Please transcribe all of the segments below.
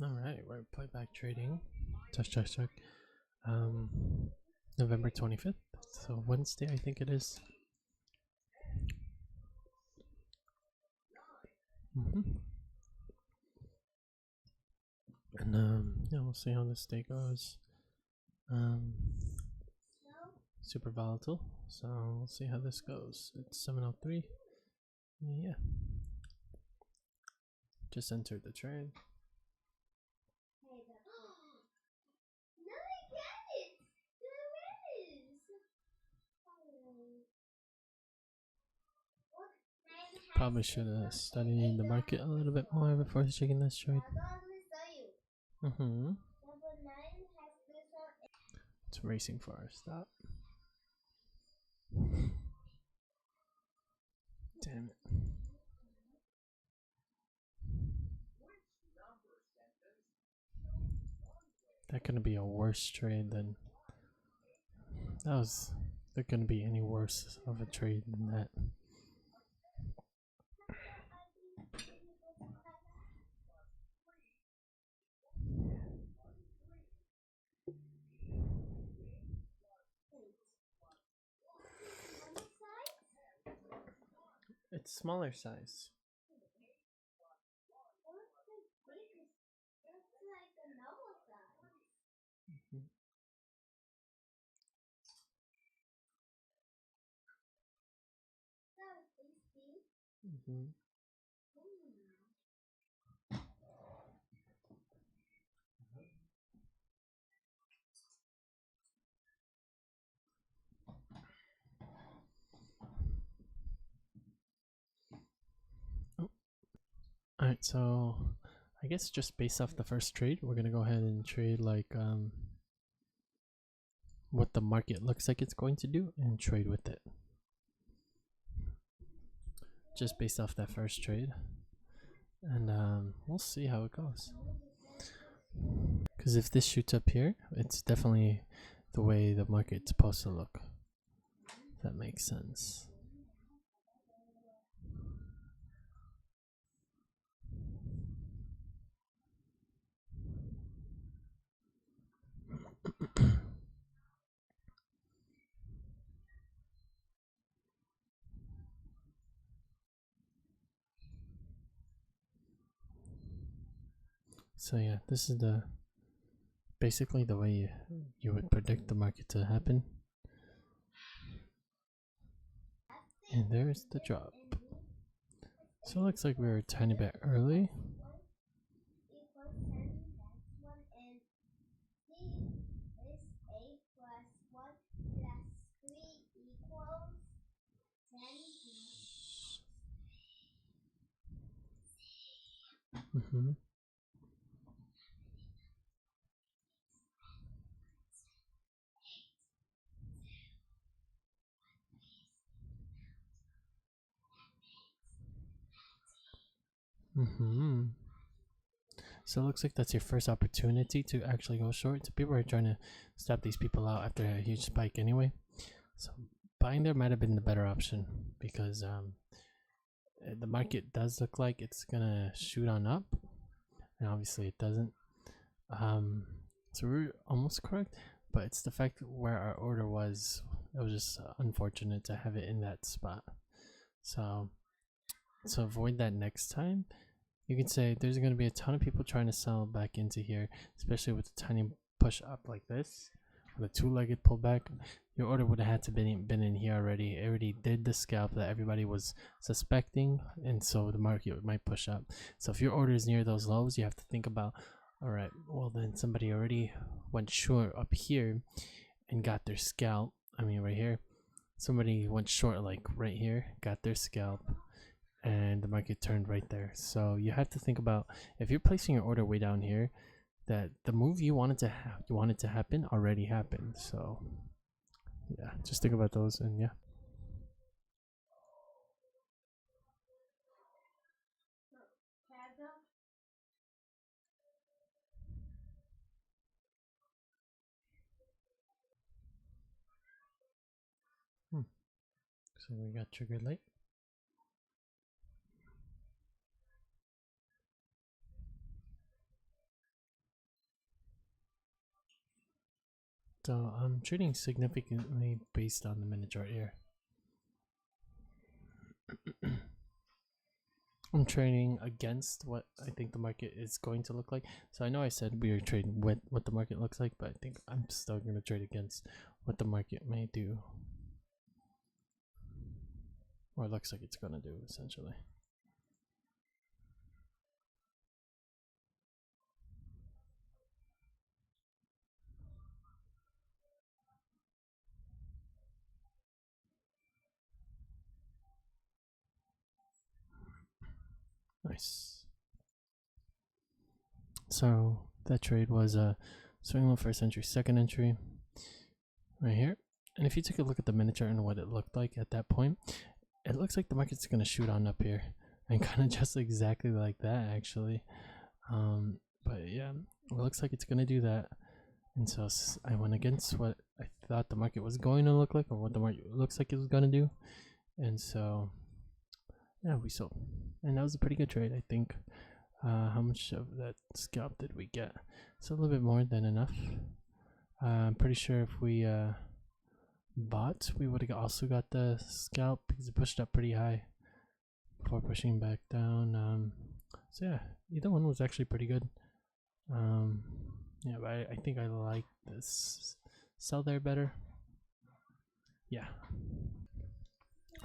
All right, we're playback trading. Check. Um, November 25th. So Wednesday, I think it is. And yeah, we'll see how this day goes. Um, Super volatile. So we'll see how this goes. It's 7:03. Yeah. Just entered the trade. Probably should have studied the market a little bit more before taking this trade. It's racing for our stop. Damn it. That couldn't be a worse trade than that was. There couldn't be any worse of a trade than that. It's smaller size. Mm-hmm. Oh. Alright, so I guess just based off the first trade, we're gonna go ahead and trade like what the market looks like it's going to do and trade with it. Just based off that first trade. And we'll see how it goes. Because if this shoots up here, it's definitely the way the market's supposed to look. If that makes sense. So yeah, this is the basically the way you would predict the market to happen. And there's the drop. So it looks like we were a tiny bit early. Mm-hmm. Mm-hmm. So it looks like that's your first opportunity to actually go short. So people are trying to stop these people out after a huge spike anyway. So buying there might have been the better option because the market does look like it's gonna shoot on up, and obviously it doesn't. So we're almost correct, but it's the fact where our order was. It was just unfortunate to have it in that spot. So to avoid that next time, you can say there's going to be a ton of people trying to sell back into here, especially with a tiny push up like this, with a two-legged pullback. Your order would have had to been in here already. It already did the scalp that everybody was suspecting, and so the market might push up. So if your order is near those lows, you have to think about, all right, well then somebody already went short up here and got their scalp. I mean right here, somebody went short like right here, got their scalp, and the market turned right there. So you have to think about, if you're placing your order way down here, that the move you wanted to happen already happened. So yeah, just think about those. And yeah, so we got triggered late. So I'm trading significantly based on the minute chart here. I'm trading against what I think the market is going to look like. So I know I said we were trading with what the market looks like, but I think I'm still going to trade against what the market may do. Or it looks like it's going to do, essentially. Nice. So that trade was a swing low first entry, second entry right here. And if you take a look at the minute chart and what it looked like at that point, it looks like the market's going to shoot on up here and kind of just exactly like that, actually. But yeah, it looks like it's going to do that. And so I went against what I thought the market was going to look like, or what the market looks like it was going to do. And so yeah, we sold. And that was a pretty good trade, I think. How much of that scalp did we get? It's a little bit more than enough. I'm pretty sure if we bought, we would have also got the scalp because it pushed up pretty high before pushing back down. So yeah, either one was actually pretty good. Yeah, but I think I like this sell there better. Yeah.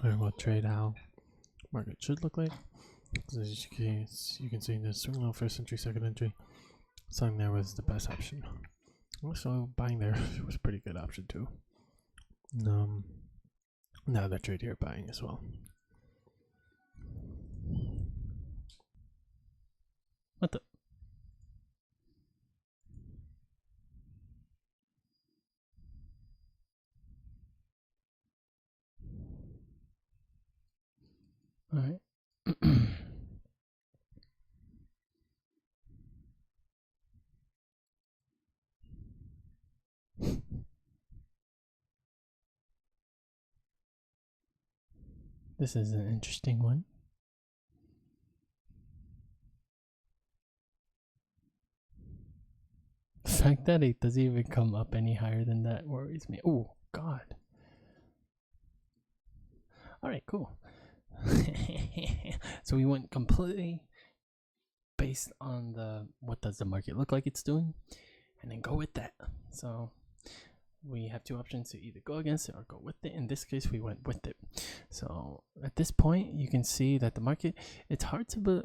Alright, we'll trade how market should look like. As you can see the swing low first entry, second entry. Selling there was the best option. Also, buying there was a pretty good option too. Now the trade here buying as well. What the? All right. This is an interesting one. The fact that it doesn't even come up any higher than that worries me. Oh, God. All right, cool. So we went completely based on the what does the market look like it's doing, and then go with that. So we have two options to either go against it or go with it. In this case, we went with it. So at this point, you can see that the market, it's hard to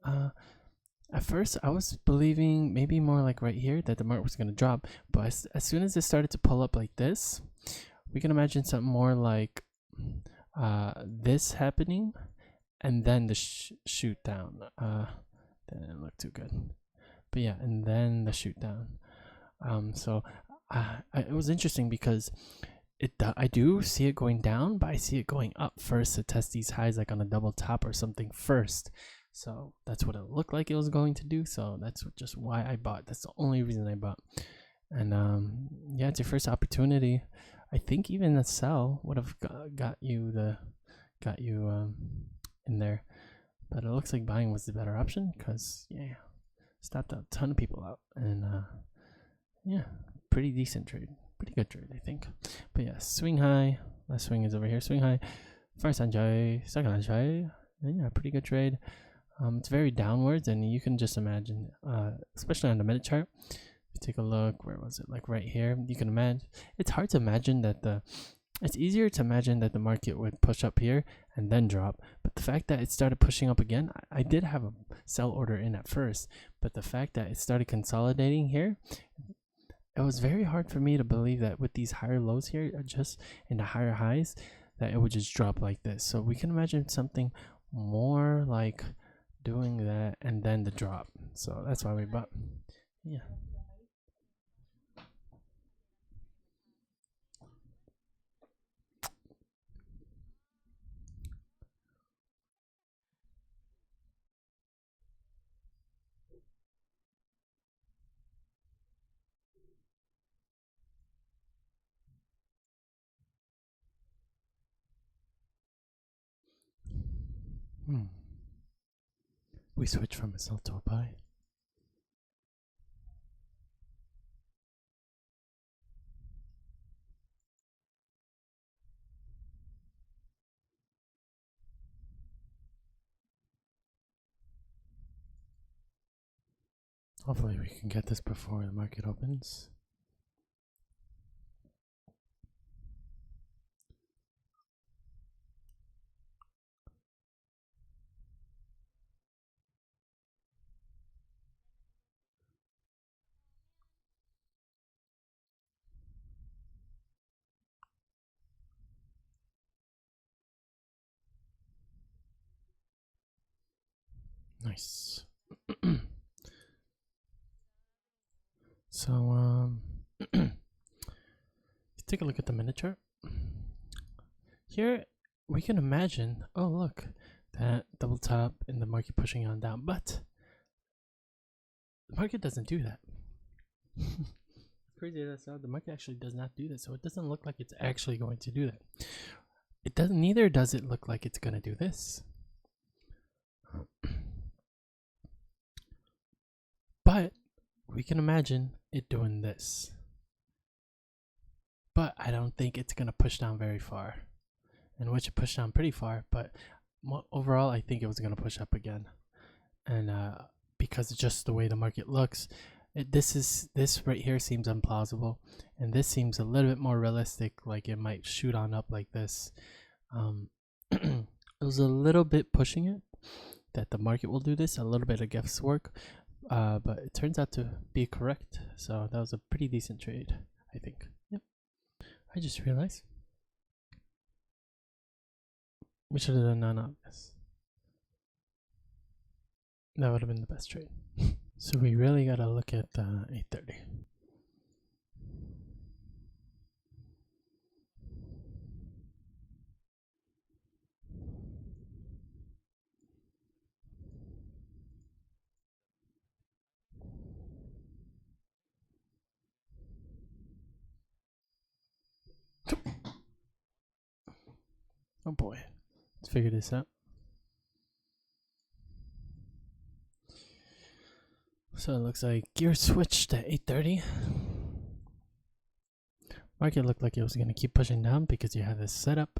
at first I was believing maybe more like right here that the market was going to drop, but as soon as it started to pull up like this, we can imagine something more like this happening, and then the shoot down. That didn't look too good, but yeah, and then the shoot down. So it was interesting because I do see it going down, but I see it going up first to test these highs like on a double top or something first. So that's what it looked like it was going to do. So that's just why I bought. That's the only reason I bought. And yeah, it's your first opportunity. I think even the sell would have got you in there, but it looks like buying was the better option because yeah, stopped a ton of people out, and yeah, pretty decent trade, pretty good trade I think. But yeah, swing high. Last swing is over here. Swing high, first enjoy, second enjoy, and yeah, pretty good trade. It's very downwards, and you can just imagine, especially on the minute chart. If you take a look, where was it? Like right here, you can imagine. It's hard to imagine that it's easier to imagine that the market would push up here and then drop. But the fact that it started pushing up again, I did have a sell order in at first, but the fact that it started consolidating here, it was very hard for me to believe that with these higher lows here, just in the higher highs, that it would just drop like this. So we can imagine something more like doing that and then the drop. So that's why we bought. Yeah. We switched from a sell to a buy. Hopefully we can get this before the market opens. Nice. So let's take a look at the minute chart. Here we can imagine, oh look, that double top and the market pushing on down, but the market doesn't do that. Crazy that the market actually does not do that, so it doesn't look like it's actually going to do that. It doesn't, neither does it look like it's going to do this. But we can imagine it doing this. But I don't think it's going to push down very far. And which it pushed down pretty far, but overall I think it was going to push up again. And because it's just the way the market looks, this right here seems implausible, and this seems a little bit more realistic, like it might shoot on up like this. It was a little bit pushing it that the market will do this, a little bit of guesswork, but it turns out to be correct. So that was a pretty decent trade, I think. Yep. I just realized we should have done non-obvious. That would have been the best trade. So we really got to look at 830. Oh boy, let's figure this out. So it looks like gear switched at 830. Market looked like it was going to keep pushing down because you have this setup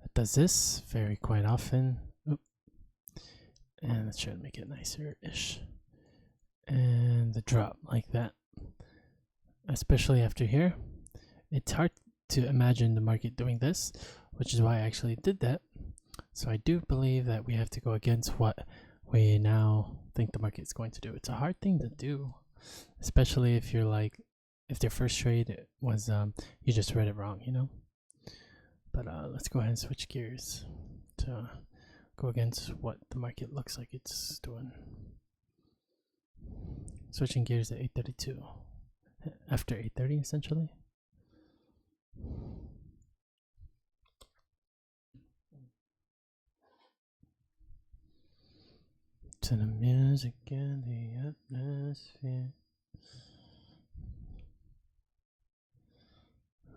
that does this very quite often. Oop. And let's try to make it nicer-ish. And the drop like that. Especially after here. It's hard to imagine the market doing this, which is why I actually did that. So I do believe that we have to go against what we now think the market's going to do. It's a hard thing to do, especially if you're like, if their first trade was you just read it wrong, you know. But let's go ahead and switch gears to go against what the market looks like it's doing. Switching gears at 832, after 830 essentially. To the music and the atmosphere.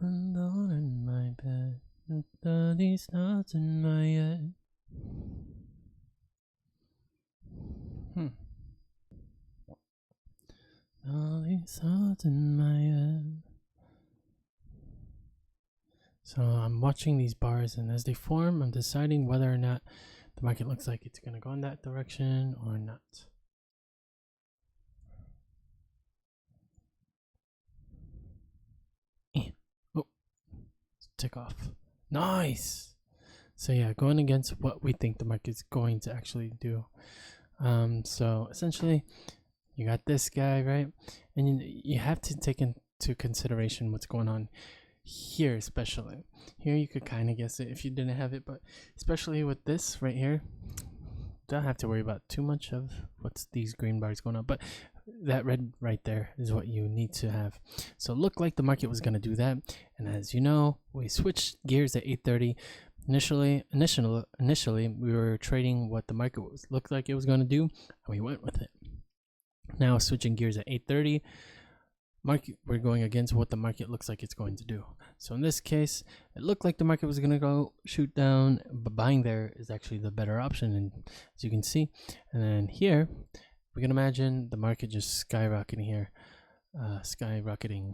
Alone in my bed, with all these thoughts in my head. All these thoughts in my head. So I'm watching these bars, and as they form, I'm deciding whether or not the market looks like it's going to go in that direction or not. Oh, tick off. Nice. So yeah, going against what we think the market's going to actually do. So essentially, you got this guy, right? And you have to take into consideration what's going on here, especially. Here you could kind of guess it if you didn't have it, but especially with this right here, don't have to worry about too much of what's these green bars going on, but that red right there is what you need to have. So it looked like the market was going to do that, and as you know, we switched gears at 830. Initially we were trading what the market looked like it was going to do, and we went with it. Now switching gears at 830, we're going against what the market looks like it's going to do. So in this case, it looked like the market was going to go shoot down, but buying there is actually the better option, and as you can see. And then here we can imagine the market just skyrocketing here, skyrocketing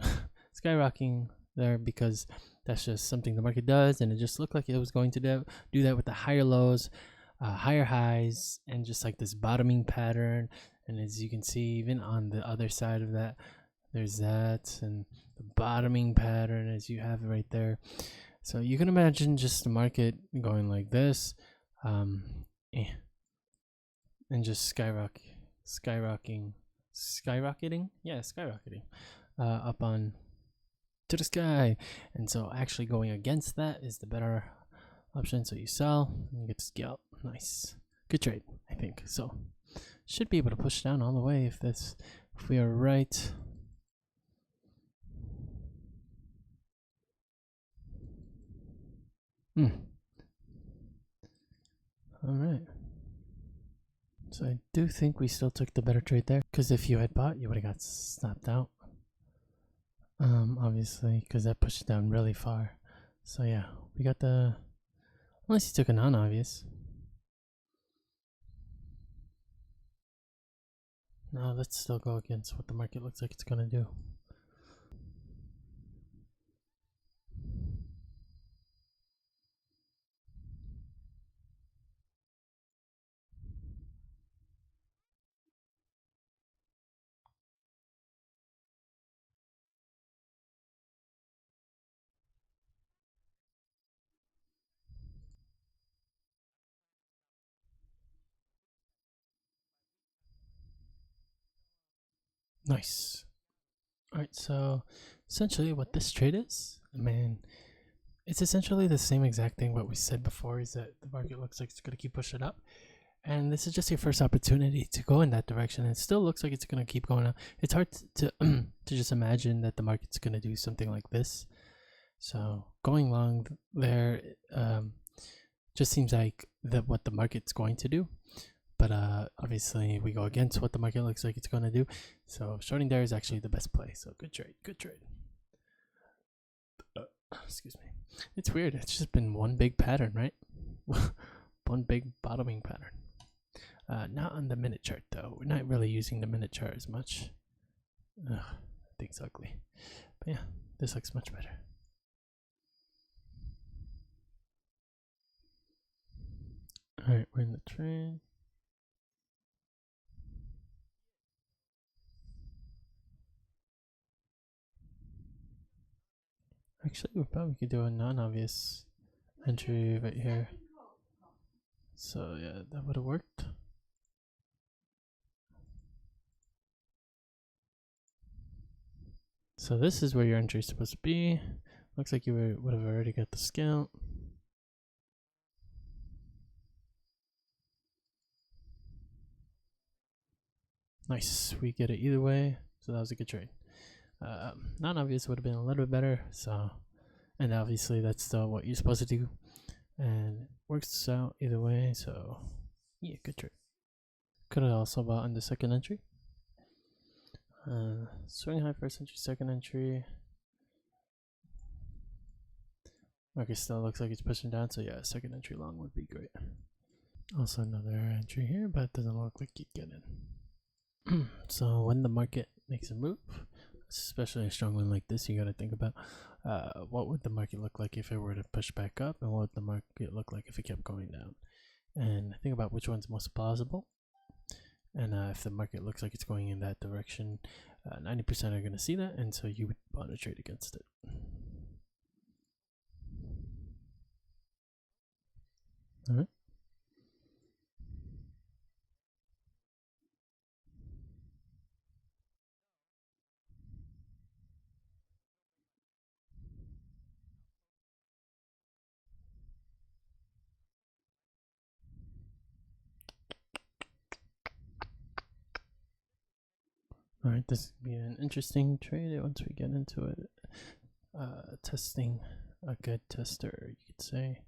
there, because that's just something the market does, and it just looked like it was going to do that with the higher lows, higher highs, and just like this bottoming pattern, And as you can see, even on the other side of that, there's that and the bottoming pattern as you have right there. So you can imagine just the market going like this, and just skyrocketing, up on to the sky. And so actually going against that is the better option. So you sell and you get to scalp. Nice, good trade, I think. So should be able to push down all the way if we are right. All right. So I do think we still took the better trade there, because if you had bought, you would have got snapped out. Obviously, because that pushed it down really far. So yeah, we got the, unless you took a non-obvious. No, let's still go against what the market looks like it's gonna do. Nice. Alright, so essentially what this trade is, I mean, it's essentially the same exact thing what we said before, is that the market looks like it's going to keep pushing up. And this is just your first opportunity to go in that direction. And it still looks like it's going to keep going up. It's hard to to just imagine that the market's going to do something like this. So going long there just seems like what the market's going to do. But obviously we go against what the market looks like it's going to do. So shorting there is actually the best play. So good trade, good trade. Excuse me. It's weird. It's just been one big pattern, right? One big bottoming pattern. Not on the minute chart though. We're not really using the minute chart as much. Ugh, I think it's ugly. But yeah, this looks much better. Alright, we're in the trade. Actually, we probably could do a non-obvious entry right here. So yeah, that would have worked. So this is where your entry is supposed to be. Looks like you would have already got the scalp. Nice, we get it either way. So that was a good trade. Non-obvious would have been a little bit better. So, and obviously that's still what you're supposed to do, and it works out either way. So yeah, good trade. Could have also bought on the second entry. Swing high first entry, second entry. Market still looks like it's pushing down, so yeah, second entry long would be great. Also another entry here, but it doesn't look like you get in. So when the market makes a move, especially a strong one like this, you got to think about what would the market look like if it were to push back up, and what would the market look like if it kept going down, and think about which one's most plausible. And if the market looks like it's going in that direction, 90% are going to see that, and so you would want to trade against it. All right. All right, this would be an interesting trade once we get into it. Testing a good tester, you could say,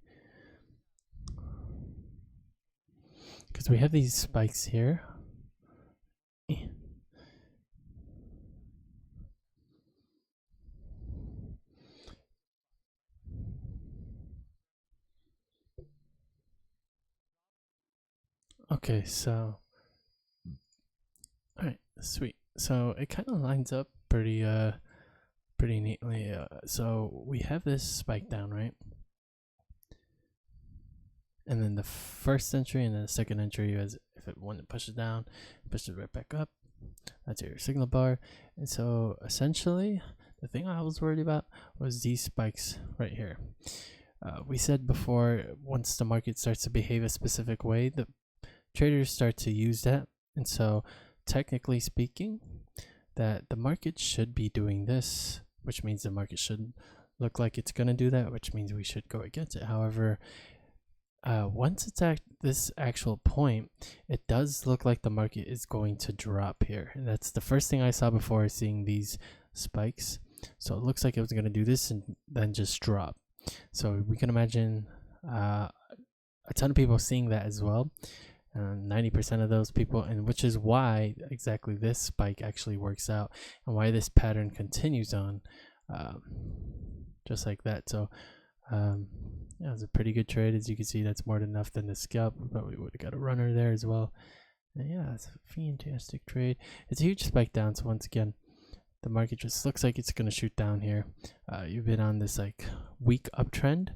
because we have these spikes here. Okay, so all right, sweet. So it kind of lines up pretty neatly. So we have this spike down, right? and then the first entry, and then the second entry is if it when it pushes down, it pushes right back up. That's your signal bar. And so essentially the thing I was worried about was these spikes right here. We said before, once the market starts to behave a specific way, the traders start to use that. And so technically speaking, that the market should be doing this, which means the market should look like it's going to do that, which means we should go against it. However, once it's at this actual point, it does look like the market is going to drop here. And that's the first thing I saw before seeing these spikes. So it looks like it was going to do this and then just drop. So we can imagine a ton of people seeing that as well. 90% of those people, and which is why exactly this spike actually works out and why this pattern continues on just like that. So yeah, it was a pretty good trade. As you can see, that's more than enough than the scalp. We probably would have got a runner there as well. And yeah, it's a fantastic trade. It's a huge spike down. So once again, the market just looks like it's going to shoot down here. You've been on this like weak uptrend,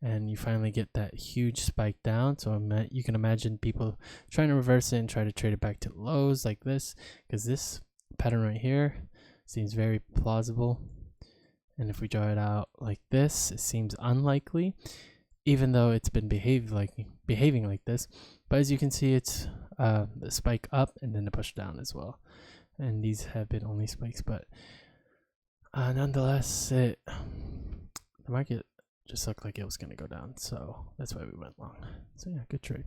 and you finally get that huge spike down. So you can imagine people trying to reverse it and try to trade it back to lows like this, because this pattern right here seems very plausible. And if we draw it out like this, it seems unlikely, even though it's been behaving like this. But as you can see, it's the spike up and then the push down as well. And these have been only spikes, but nonetheless, the market just looked like it was going to go down. So that's why we went long. So yeah, good trade.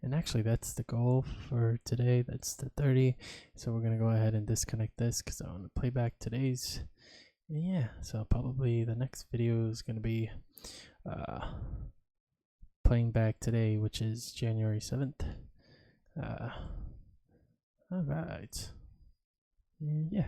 And actually, that's the goal for today. That's the 30. So we're going to go ahead and disconnect this because I want to play back today's. Yeah, so probably the next video is going to be playing back today, which is January 7th. All right. Yeah.